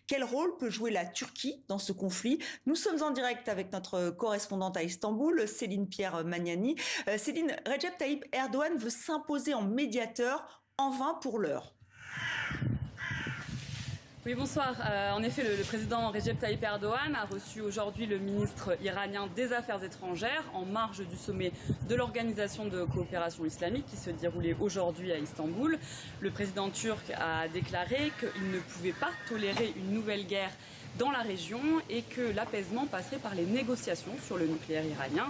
Quel rôle peut jouer la Turquie dans ce conflit? Nous sommes en direct avec notre correspondante à Istanbul, Céline Pierre Magnani. Céline, Recep Tayyip Erdogan veut s'imposer en médiateur, en vain pour l'heure. Oui, bonsoir. En effet, le président Recep Tayyip Erdogan a reçu aujourd'hui le ministre iranien des Affaires étrangères en marge du sommet de l'Organisation de coopération islamique qui se déroulait aujourd'hui à Istanbul. Le président turc a déclaré qu'il ne pouvait pas tolérer une nouvelle guerre dans la région et que l'apaisement passerait par les négociations sur le nucléaire iranien.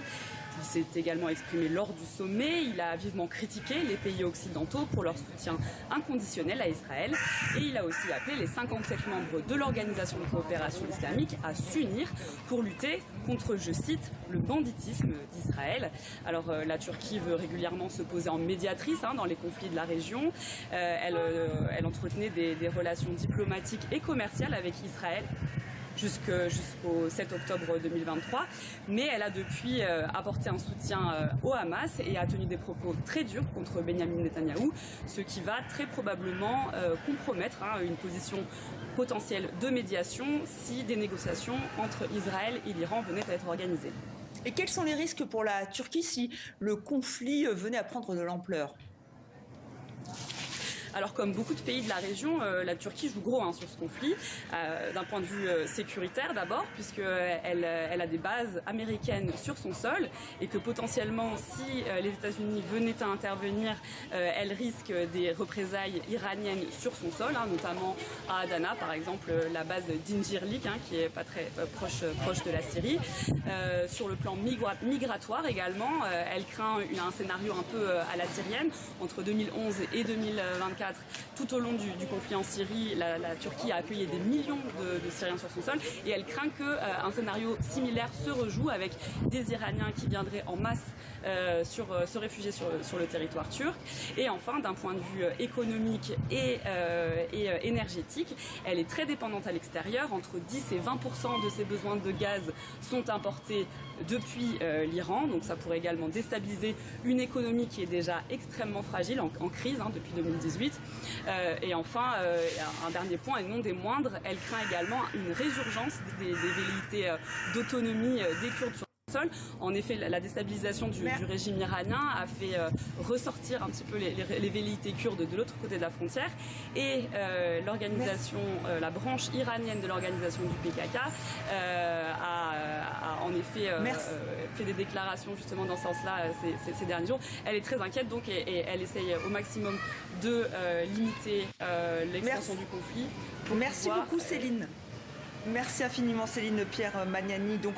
Il s'est également exprimé lors du sommet. Il a vivement critiqué les pays occidentaux pour leur soutien inconditionnel à Israël. Et il a aussi appelé les 57 membres de l'Organisation de coopération islamique à s'unir pour lutter contre, je cite, le banditisme d'Israël. Alors la Turquie veut régulièrement se poser en médiatrice dans les conflits de la région. Elle entretenait des relations diplomatiques et commerciales avec Israël jusqu'au 7 octobre 2023. Mais elle a depuis apporté un soutien au Hamas et a tenu des propos très durs contre Benyamin Netanyahou, ce qui va très probablement compromettre une position potentielle de médiation si des négociations entre Israël et l'Iran venaient à être organisées. Et quels sont les risques pour la Turquie si le conflit venait à prendre de l'ampleur ? Alors comme beaucoup de pays de la région, la Turquie joue gros sur ce conflit, d'un point de vue sécuritaire d'abord, puisqu'elle a des bases américaines sur son sol et que potentiellement si les États-Unis venaient à intervenir, elle risque des représailles iraniennes sur son sol, notamment à Adana par exemple, la base d'Incirlik qui est pas très proche de la Syrie. Sur le plan migratoire également, elle craint un scénario un peu à la syrienne entre 2011 et 2024. Tout au long du conflit en Syrie, la Turquie a accueilli des millions de Syriens sur son sol et elle craint qu'un scénario similaire se rejoue avec des Iraniens qui viendraient en masse se réfugier sur le territoire turc. Et enfin, d'un point de vue économique et énergétique, elle est très dépendante à l'extérieur. Entre 10 et 20% de ses besoins de gaz sont importés depuis l'Iran. Donc ça pourrait également déstabiliser une économie qui est déjà extrêmement fragile, en crise depuis 2018. Et enfin, un dernier point et non des moindres, elle craint également une résurgence des velléités d'autonomie des Kurdes sur le sol. En effet, la déstabilisation du régime iranien a fait ressortir un petit peu les velléités kurdes de l'autre côté de la frontière et l'organisation, la branche iranienne de l'organisation du PKK a en effet fait des déclarations justement dans ce sens-là ces derniers jours. Elle est très inquiète donc et elle essaye au maximum de limiter l'extension du conflit. Merci beaucoup Céline. Merci infiniment Céline Pierre Magnani. Donc